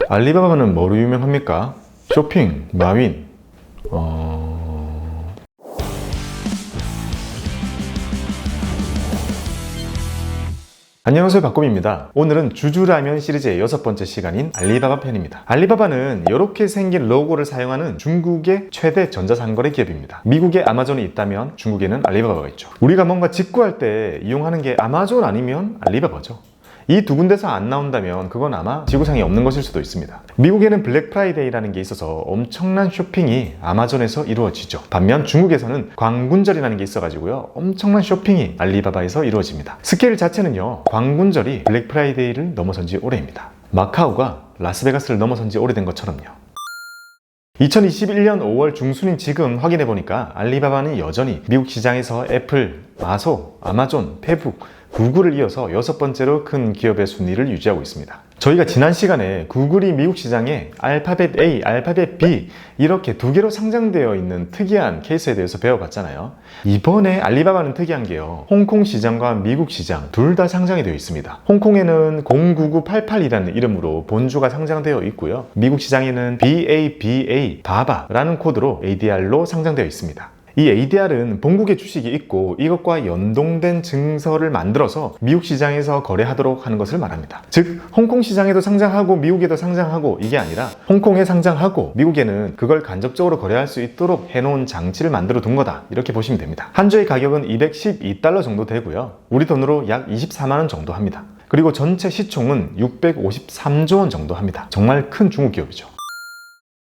알리바바는 뭐로 유명합니까? 쇼핑, 마윈. 안녕하세요, 박곰입니다. 오늘은 주주라면 시리즈의 6번째 시간인 알리바바 편입니다. 알리바바는 이렇게 생긴 로고를 사용하는 중국의 최대 전자상거래 기업입니다. 미국에 아마존이 있다면 중국에는 알리바바가 있죠. 우리가 뭔가 직구할 때 이용하는 게 아마존 아니면 알리바바죠. 이 두 군데서 안 나온다면 그건 아마 지구상에 없는 것일 수도 있습니다. 미국에는 블랙 프라이데이라는 게 있어서 엄청난 쇼핑이 아마존에서 이루어지죠. 반면 중국에서는 광군절이라는 게 있어가지고요, 엄청난 쇼핑이 알리바바에서 이루어집니다. 스케일 자체는요, 광군절이 블랙 프라이데이를 넘어선 지 오래입니다. 마카오가 라스베가스를 넘어선 지 오래된 것처럼요. 2021년 5월 중순인 지금 확인해보니까 알리바바는 여전히 미국 시장에서 애플, 마소, 아마존, 페북, 구글을 이어서 6번째로 큰 기업의 순위를 유지하고 있습니다. 저희가 지난 시간에 구글이 미국 시장에 알파벳 A, 알파벳 B 이렇게 두 개로 상장되어 있는 특이한 케이스에 대해서 배워봤잖아요. 이번에 알리바바는 특이한 게요, 홍콩 시장과 미국 시장 둘 다 상장이 되어 있습니다. 홍콩에는 09988이라는 이름으로 본주가 상장되어 있고요, 미국 시장에는 BABA, 바바라는 코드로 ADR로 상장되어 있습니다. 이 ADR은 본국에 주식이 있고 이것과 연동된 증서를 만들어서 미국 시장에서 거래하도록 하는 것을 말합니다. 즉, 홍콩 시장에도 상장하고 미국에도 상장하고 이게 아니라 홍콩에 상장하고 미국에는 그걸 간접적으로 거래할 수 있도록 해놓은 장치를 만들어 둔 거다, 이렇게 보시면 됩니다. 한 주의 가격은 212달러 정도 되고요, 우리 돈으로 약 24만원 정도 합니다. 그리고 전체 시총은 653조 원 정도 합니다. 정말 큰 중국 기업이죠.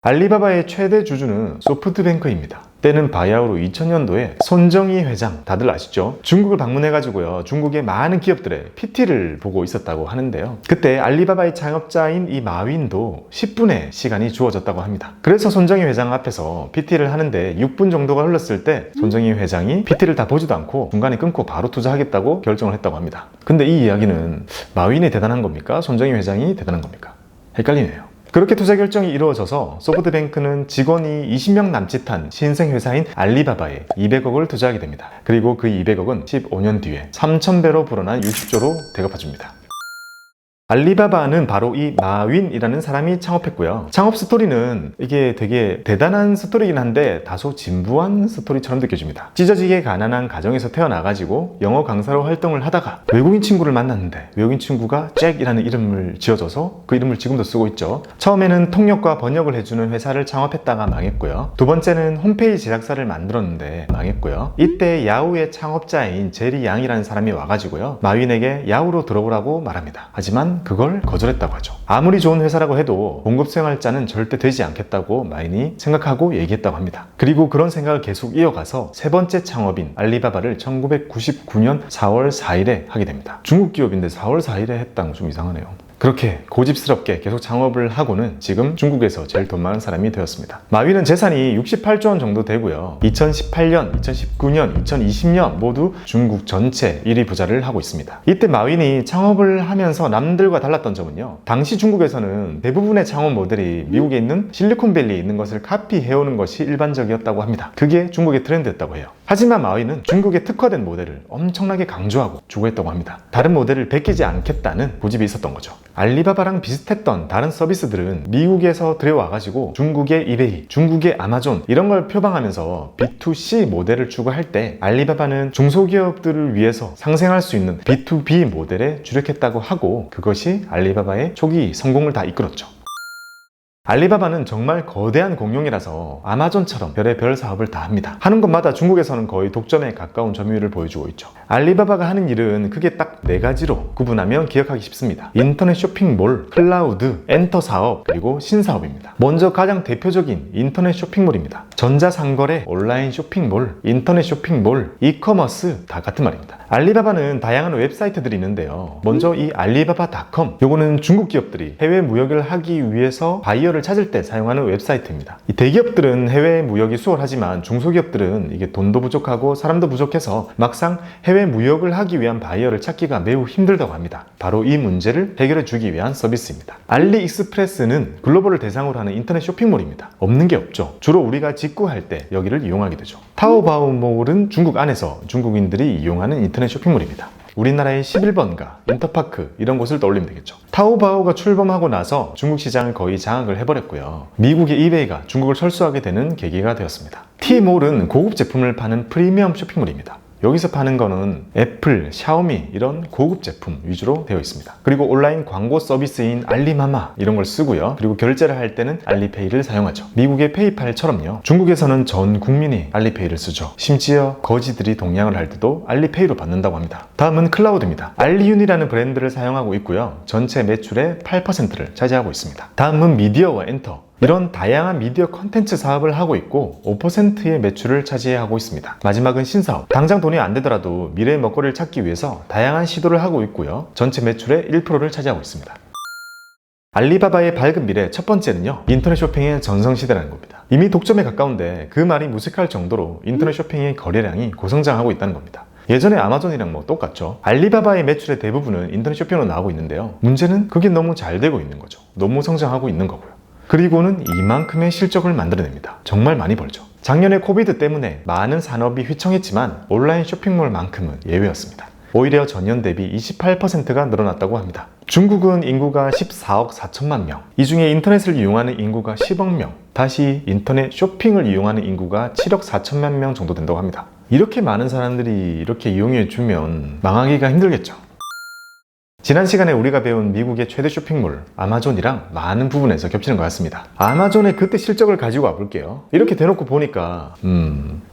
알리바바의 최대 주주는 소프트뱅크입니다. 때는 바야흐로 2000년도에 손정희 회장, 다들 아시죠? 중국을 방문해가지고요, 중국의 많은 기업들의 PT를 보고 있었다고 하는데요, 그때 알리바바의 창업자인 이 마윈도 10분의 시간이 주어졌다고 합니다. 그래서 손정희 회장 앞에서 PT를 하는데 6분 정도가 흘렀을 때 손정희 회장이 PT를 다 보지도 않고 중간에 끊고 바로 투자하겠다고 결정을 했다고 합니다. 근데 이 이야기는 마윈이 대단한 겁니까? 손정희 회장이 대단한 겁니까? 헷갈리네요. 그렇게 투자 결정이 이루어져서 소프트뱅크는 직원이 20명 남짓한 신생 회사인 알리바바에 200억을 투자하게 됩니다. 그리고 그 200억은 15년 뒤에 3000배로 불어난 60조로 대갚아줍니다. 알리바바는 바로 이 마윈이라는 사람이 창업했고요. 창업 스토리는 이게 되게 대단한 스토리긴 한데 다소 진부한 스토리처럼 느껴집니다. 찢어지게 가난한 가정에서 태어나가지고 영어 강사로 활동을 하다가 외국인 친구를 만났는데 외국인 친구가 잭이라는 이름을 지어줘서 그 이름을 지금도 쓰고 있죠. 처음에는 통역과 번역을 해주는 회사를 창업했다가 망했고요. 두 번째는 홈페이지 제작사를 만들었는데 망했고요. 이때 야후의 창업자인 제리 양이라는 사람이 와가지고요, 마윈에게 야후로 들어오라고 말합니다. 하지만 그걸 거절했다고 하죠. 아무리 좋은 회사라고 해도 봉급생활자는 절대 되지 않겠다고 마윈이 생각하고 얘기했다고 합니다. 그리고 그런 생각을 계속 이어가서 세 번째 창업인 알리바바를 1999년 4월 4일에 하게 됩니다. 중국 기업인데 4월 4일에 했다는 건 좀 이상하네요. 그렇게 고집스럽게 계속 창업을 하고는 지금 중국에서 제일 돈 많은 사람이 되었습니다. 마윈은 재산이 68조 원 정도 되고요, 2018년, 2019년, 2020년 모두 중국 전체 1위 부자를 하고 있습니다. 이때 마윈이 창업을 하면서 남들과 달랐던 점은요, 당시 중국에서는 대부분의 창업 모델이 미국에 있는 실리콘밸리에 있는 것을 카피해오는 것이 일반적이었다고 합니다. 그게 중국의 트렌드였다고 해요. 하지만 마윈은 중국에 특화된 모델을 엄청나게 강조하고 추구했다고 합니다. 다른 모델을 베끼지 않겠다는 고집이 있었던 거죠. 알리바바랑 비슷했던 다른 서비스들은 미국에서 들여와가지고 중국의 이베이, 중국의 아마존 이런 걸 표방하면서 B2C 모델을 추구할 때 알리바바는 중소기업들을 위해서 상생할 수 있는 B2B 모델에 주력했다고 하고, 그것이 알리바바의 초기 성공을 다 이끌었죠. 알리바바는 정말 거대한 공룡이라서 아마존처럼 별의별 사업을 다 합니다. 하는 것마다 중국에서는 거의 독점에 가까운 점유율을 보여주고 있죠. 알리바바가 하는 일은 크게 딱 4가지로 구분하면 기억하기 쉽습니다. 인터넷 쇼핑몰, 클라우드, 엔터 사업, 그리고 신사업입니다. 먼저 가장 대표적인 인터넷 쇼핑몰입니다. 전자상거래, 온라인 쇼핑몰, 인터넷 쇼핑몰, 이커머스 다 같은 말입니다. 알리바바는 다양한 웹사이트들이 있는데요, 먼저 이 알리바바닷컴, 요거는 중국 기업들이 해외 무역을 하기 위해서 바이어를 찾을 때 사용하는 웹사이트입니다. 이 대기업들은 해외 무역이 수월하지만 중소기업들은 이게 돈도 부족하고 사람도 부족해서 막상 해외 무역을 하기 위한 바이어를 찾기가 매우 힘들다고 합니다. 바로 이 문제를 해결해 주기 위한 서비스입니다. 알리익스프레스는 글로벌을 대상으로 하는 인터넷 쇼핑몰입니다. 없는 게 없죠. 주로 우리가 직구할 때 여기를 이용하게 되죠. 타오바오몰은 중국 안에서 중국인들이 이용하는 인터넷 쇼핑몰입니다. 우리나라의 11번가, 인터파크 이런 곳을 떠올리면 되겠죠. 타오바오가 출범하고 나서 중국 시장을 거의 장악을 해버렸고요. 미국의 이베이가 중국을 철수하게 되는 계기가 되었습니다. T몰은 고급 제품을 파는 프리미엄 쇼핑몰입니다. 여기서 파는 거는 애플, 샤오미 이런 고급 제품 위주로 되어 있습니다. 그리고 온라인 광고 서비스인 알리마마 이런 걸 쓰고요. 그리고 결제를 할 때는 알리페이를 사용하죠. 미국의 페이팔처럼요. 중국에서는 전 국민이 알리페이를 쓰죠. 심지어 거지들이 동양을 할 때도 알리페이로 받는다고 합니다. 다음은 클라우드입니다. 알리윤이라는 브랜드를 사용하고 있고요. 전체 매출의 8%를 차지하고 있습니다. 다음은 미디어와 엔터. 이런 다양한 미디어 컨텐츠 사업을 하고 있고 5%의 매출을 차지하고 있습니다. 마지막은 신사업. 당장 돈이 안 되더라도 미래의 먹거리를 찾기 위해서 다양한 시도를 하고 있고요. 전체 매출의 1%를 차지하고 있습니다. 알리바바의 밝은 미래 첫 번째는요. 인터넷 쇼핑의 전성시대라는 겁니다. 이미 독점에 가까운데 그 말이 무색할 정도로 인터넷 쇼핑의 거래량이 고성장하고 있다는 겁니다. 예전에 아마존이랑 똑같죠. 알리바바의 매출의 대부분은 인터넷 쇼핑으로 나오고 있는데요. 문제는 그게 너무 잘 되고 있는 거죠. 너무 성장하고 있는 거고요. 그리고는 이만큼의 실적을 만들어냅니다. 정말 많이 벌죠. 작년에 코비드 때문에 많은 산업이 휘청했지만 온라인 쇼핑몰만큼은 예외였습니다. 오히려 전년 대비 28%가 늘어났다고 합니다. 중국은 인구가 14억 4천만 명, 이 중에 인터넷을 이용하는 인구가 10억 명, 다시 인터넷 쇼핑을 이용하는 인구가 7억 4천만 명 정도 된다고 합니다. 이렇게 많은 사람들이 이렇게 이용해주면 망하기가 힘들겠죠. 지난 시간에 우리가 배운 미국의 최대 쇼핑몰 아마존이랑 많은 부분에서 겹치는 것 같습니다. 아마존의 그때 실적을 가지고 와볼게요. 이렇게 대놓고 보니까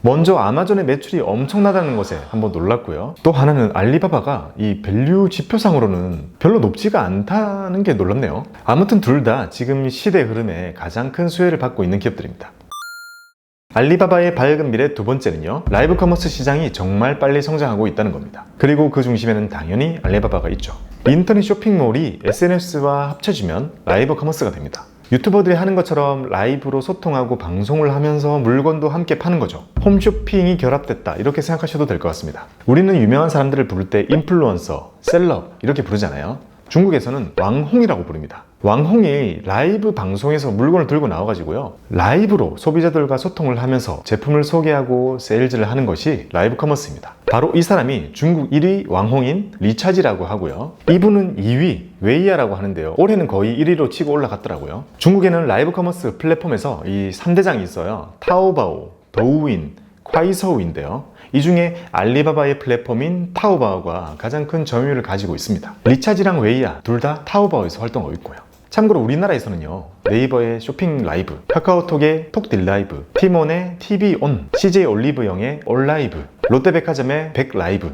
먼저 아마존의 매출이 엄청나다는 것에 한번 놀랐고요. 또 하나는 알리바바가 이 밸류 지표상으로는 별로 높지가 않다는 게 놀랍네요. 아무튼 둘 다 지금 시대 흐름에 가장 큰 수혜를 받고 있는 기업들입니다. 알리바바의 밝은 미래 두 번째는요. 라이브 커머스 시장이 정말 빨리 성장하고 있다는 겁니다. 그리고 그 중심에는 당연히 알리바바가 있죠. 인터넷 쇼핑몰이 SNS와 합쳐지면 라이브 커머스가 됩니다. 유튜버들이 하는 것처럼 라이브로 소통하고 방송을 하면서 물건도 함께 파는 거죠. 홈쇼핑이 결합됐다 이렇게 생각하셔도 될 것 같습니다. 우리는 유명한 사람들을 부를 때 인플루언서, 셀럽 이렇게 부르잖아요. 중국에서는 왕홍이라고 부릅니다. 왕홍이 라이브 방송에서 물건을 들고 나와가지고요. 라이브로 소비자들과 소통을 하면서 제품을 소개하고 세일즈를 하는 것이 라이브 커머스입니다. 바로 이 사람이 중국 1위 왕홍인 리차지라고 하고요. 이분은 2위 웨이야라고 하는데요. 올해는 거의 1위로 치고 올라갔더라고요. 중국에는 라이브 커머스 플랫폼에서 이 3대장이 있어요. 타오바오, 더우인, 콰이서우인데요. 이 중에 알리바바의 플랫폼인 타오바오가 가장 큰 점유율을 가지고 있습니다. 리차지랑 웨이야 둘 다 타오바오에서 활동하고 있고요. 참고로 우리나라에서는요. 네이버의 쇼핑 라이브, 카카오톡의 톡딜 라이브, 티몬의 TV온, CJ 올리브영의 올라이브, 롯데백화점의 백라이브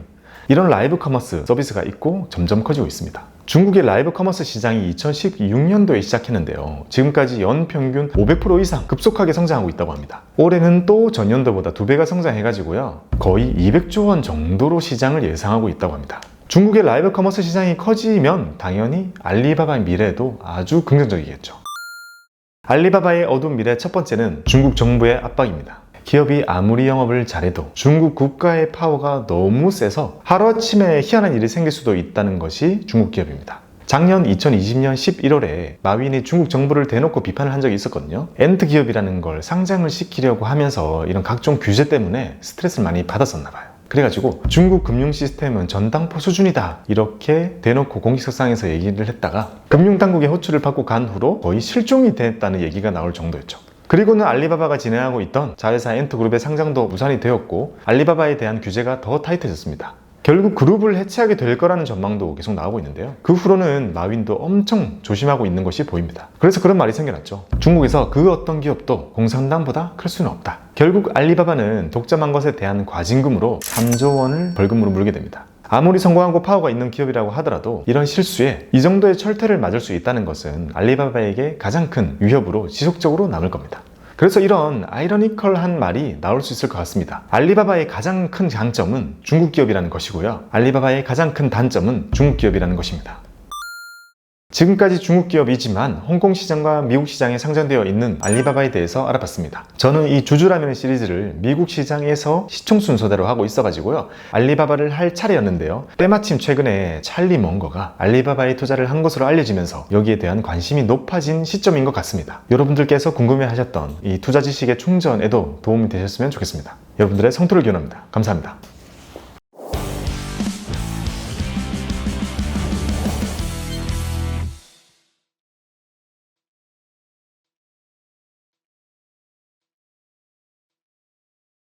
이런 라이브 커머스 서비스가 있고 점점 커지고 있습니다. 중국의 라이브 커머스 시장이 2016년도에 시작했는데요. 지금까지 연평균 500% 이상 급속하게 성장하고 있다고 합니다. 올해는 또 전년도보다 2배가 성장해가지고요. 거의 200조 원 정도로 시장을 예상하고 있다고 합니다. 중국의 라이브 커머스 시장이 커지면 당연히 알리바바의 미래도 아주 긍정적이겠죠. 알리바바의 어두운 미래 첫 번째는 중국 정부의 압박입니다. 기업이 아무리 영업을 잘해도 중국 국가의 파워가 너무 세서 하루아침에 희한한 일이 생길 수도 있다는 것이 중국 기업입니다. 작년 2020년 11월에 마윈이 중국 정부를 대놓고 비판을 한 적이 있었거든요. 엔트 기업이라는 걸 상장을 시키려고 하면서 이런 각종 규제 때문에 스트레스를 많이 받았었나 봐요. 그래가지고 중국 금융 시스템은 전당포 수준이다 이렇게 대놓고 공식석상에서 얘기를 했다가 금융당국의 호출을 받고 간 후로 거의 실종이 됐다는 얘기가 나올 정도였죠. 그리고는 알리바바가 진행하고 있던 자회사 엔트그룹의 상장도 무산이 되었고 알리바바에 대한 규제가 더 타이트해졌습니다. 결국 그룹을 해체하게 될 거라는 전망도 계속 나오고 있는데요. 그 후로는 마윈도 엄청 조심하고 있는 것이 보입니다. 그래서 그런 말이 생겨났죠. 중국에서 그 어떤 기업도 공산당보다 클 수는 없다. 결국 알리바바는 독점한 것에 대한 과징금으로 3조 원을 벌금으로 물게 됩니다. 아무리 성공하고 파워가 있는 기업이라고 하더라도 이런 실수에 이 정도의 철퇴를 맞을 수 있다는 것은 알리바바에게 가장 큰 위협으로 지속적으로 남을 겁니다. 그래서 이런 아이러니컬한 말이 나올 수 있을 것 같습니다. 알리바바의 가장 큰 장점은 중국 기업이라는 것이고요. 알리바바의 가장 큰 단점은 중국 기업이라는 것입니다. 지금까지 중국 기업이지만 홍콩 시장과 미국 시장에 상장되어 있는 알리바바에 대해서 알아봤습니다. 저는 이 주주라면 시리즈를 미국 시장에서 시총 순서대로 하고 있어가지고요. 알리바바를 할 차례였는데요. 때마침 최근에 찰리 멍거가 알리바바에 투자를 한 것으로 알려지면서 여기에 대한 관심이 높아진 시점인 것 같습니다. 여러분들께서 궁금해하셨던 이 투자 지식의 충전에도 도움이 되셨으면 좋겠습니다. 여러분들의 성토를 기원합니다. 감사합니다.